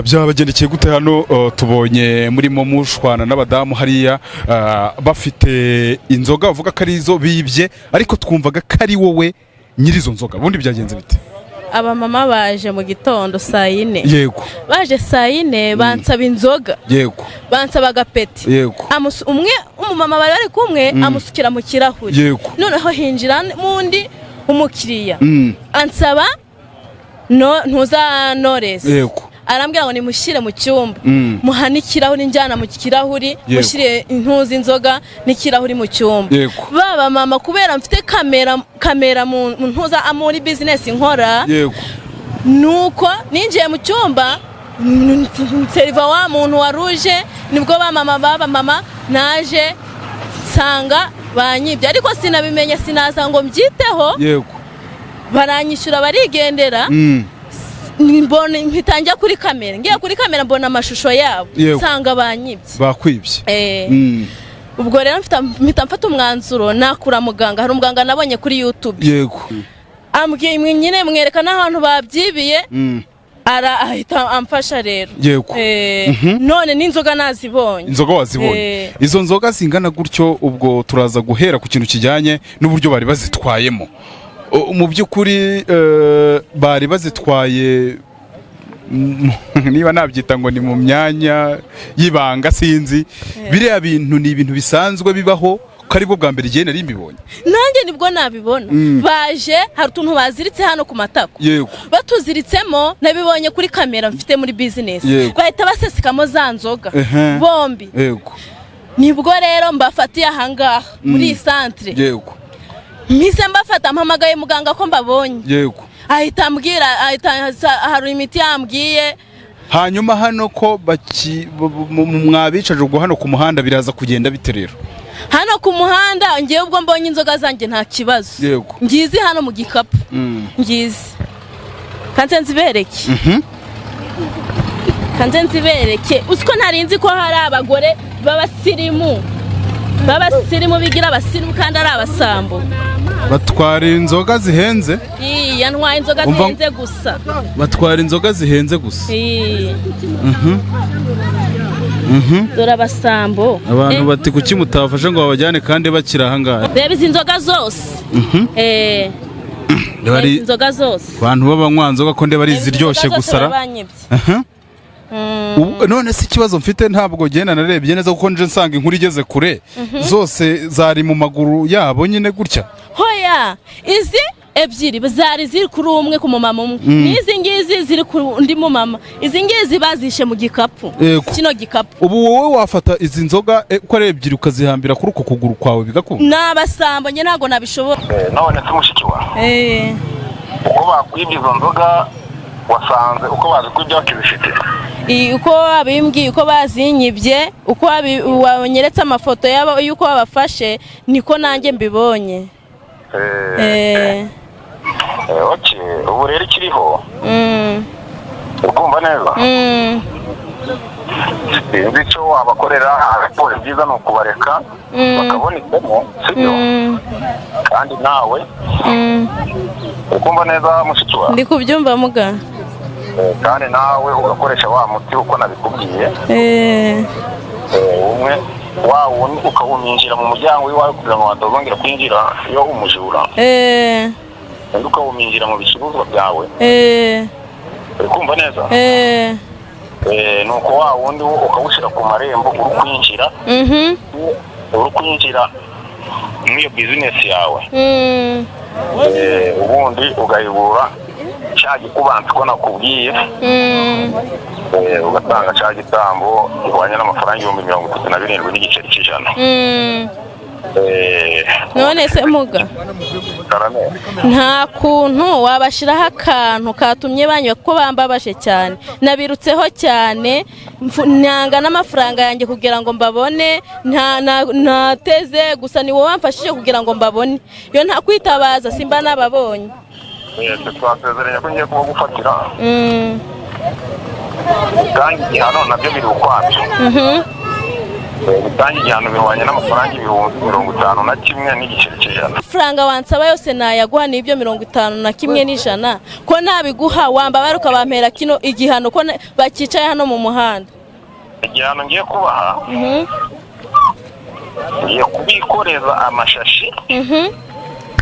Byabagendekeye gute hano tubonye murimo mushwana n'abadamu hariya bafite inzoga bavuga ko ari izo bibye ariko twumvaga ko ari wowe nyirizo nzoga ubundi byagenze bite? Aba mama baje mu gitondo saa 4. Yego. Baje saa 4 bansaba inzoga. Yego. Bansaba agapeti. Yego. Umwe umumama bari kumwe amusukira mu kirahuri. Yego. Noneho hinjira mundi umukiriya. Ansaba ntuza Knowless. Yego. Arambwira ngo nimushire mu cyumba muhanikiraho njyana mu kirahuri mushire intuzi inzoga n'ikirahuri mu cyumba. Baba mama kubera mfite kamera mu ntuza amuri business nkora. Yego. Nuko ninjiye mu cyumba seriva wa muntu waruje nibwo baba mama naje sanga banyibye ariko sinabimenye sinaza ngo mbyiteho. Yego. Baranyishura barigendera. Mbona mpitanja kuri kamera ngiye kuri kamera mbona amashusho yabo sanga banyibye bakwibye. Ubwo rero mfata umwanzuro nakura muganga hari umuganga nabonye kuri YouTube. Yego. Ambwiye nyine mwerekana ahantu babyibiye ahita amfasha rero. Yego. None n'inzoga nazibonye. Inzoga wazibonye. Izo nzoga zingana gutyo ubwo turaza guhera ku kintu kijyanye n'uburyo bari bazitwayemo. Mu by'ukuri bari bazitwaye niba nabyita ngo ni mu myanya y'ibanga sinzi biriya bintu ni ibintu bisanzwe bibaho ko ari bwo bwa mbere igihe nari mbibonye nanjye nibwo nabibona. Baje hari utuntu baziritse hano ku matako. Yego. Batuziritsemo nabibonye kuri kamera mfite muri business bahita basesekamo za nzoga bombi. Yego. Nibwo rero mbafatiye ahangaha muri centre. Yego. Mise mbafata mpamagaye muganga ko mbabonye. Yego. Ahita ambwira hari imiti yambwiye. Hanyuma hano ko mwabicaje ubwo hano ku muhanda biraza kugenda biterero hano ku muhanda ngiye ubwo mbonye inzoga zanjye nta kibazo. Yego. Ngizi hano mu gikapu. Ngizi kanze nzibereke. Kanze nzibereke usiko narinzi ko hari abagore babasirimu bigira abasirimu kandi ari abasambo batwara inzoga zihenze. Ntwaye inzoga zihenze gusa. Batwara inzoga zihenze gusa. Dore abasambo abantu bati kuki mutafasha ngo babajyane kandi bakira ahangaha. Reba izi nzoga zose. Inzoga zose abantu b'abanywa nzoga ko ndeba ari iziryoshye gusara. None si ikibazo mfite ntabwo genda narebye neza kuko nje nsanga inkuru igeze kure zose zari mu maguru yabo nyine gutya. Hoya izi ebyiri zari ziri kuri umwe ku mumama umwe n'izi ngizi ziri ku undi mumama izi ngizi bazishe mu gikapu kino gikapu. ubu wowe wafata izi nzoga uko ari ebyiri ukazihambira kuri uko kuguru kwawe bigakunda? N'abasambo njye ntabwo nabishobora. none se mushiki wa uko bakwibye izo nzoga wasanze uko bazikwibye bakizifite? Uko babimbwiye uko bazinyibye uko wanyeretse amafoto yabo yuko babafashe niko nanjye mbibonye. Okay, ubu rero ikiriho ukumva neza sinzi icyo wabakorera ariko ibyiza ni ukubareka bakabonekamo sibyo kandi nawe ukumva neza mushiki wawe? Ndi kubyumva muga. kandi nawe ugakoresha wa muti uko nabikubwiye umwe wundi ukawuminjira mu muryango w'iwawe kugira ngo batazongera kwinjira iyo umujura kandi ukawuminjira mu bicuruzwa byawe uri kumva neza nuko wa wundi ukawushyira ku marembo uri kwinjira muri iyo bizinesi yawe ubundi ugahibura cya gikubanza ko nakubwiye ugatanga cya gitambo gihwanye n'amafaranga 37 n'igiceri cy'ijana. None se muga nta kuntu wabashiraho akantu katumye banywa ko bambabaje cyane nabirutseho cyane ntanga n'amafaranga yanjye kugira ngo mbabone ntateze gusa ni wowe wamfashije kugira ngo mbabone yo nta kwitabaza simba nababonye. twasezeranye ko ngiye kubagufatira kandi igihano nabyo biri ukwabyo gutanga igihano bihwanye n'amafaranga 51 n'igiceri cy'ijana. Amafaranga wansaba yose nayaguha n'ibyo 51 n'ijana ko nabiguha wambabara ukabampera kino igihano ko bakicaye hano mu muhanda. Igihano ngiye kubaha ngiye kubikoreza amashashi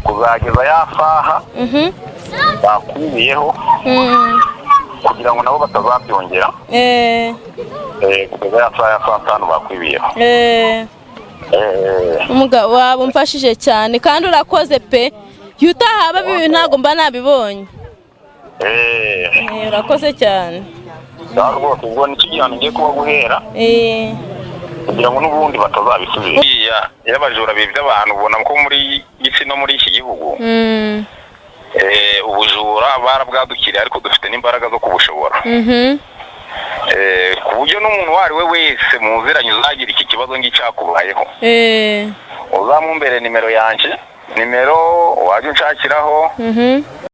kuzageza yafaha bakwibiyeho kugira ngo nabo batazabyongera kugeza yafaha kandi bakwibiyeho. Umugabo waba umfashije cyane kandi urakoze pe yutahaba bibi ntago mba nabibonye. Urakoze cyane. Rwose ubwo ni igihano ngiye kuba guhera kugira ngo n'ubundi batazabisubira. Y'abajura bibye abantu ubona ko muri isi no muri iki gihugu ubujura barabwadukiriye ariko dufite n'imbaraga zo kubushobora ku buryo n'umuntu wari we wese muziranye uzagira iki kibazo ngicyakubayeho uzamumbere nimero yanjye nimero wajya unshakiraho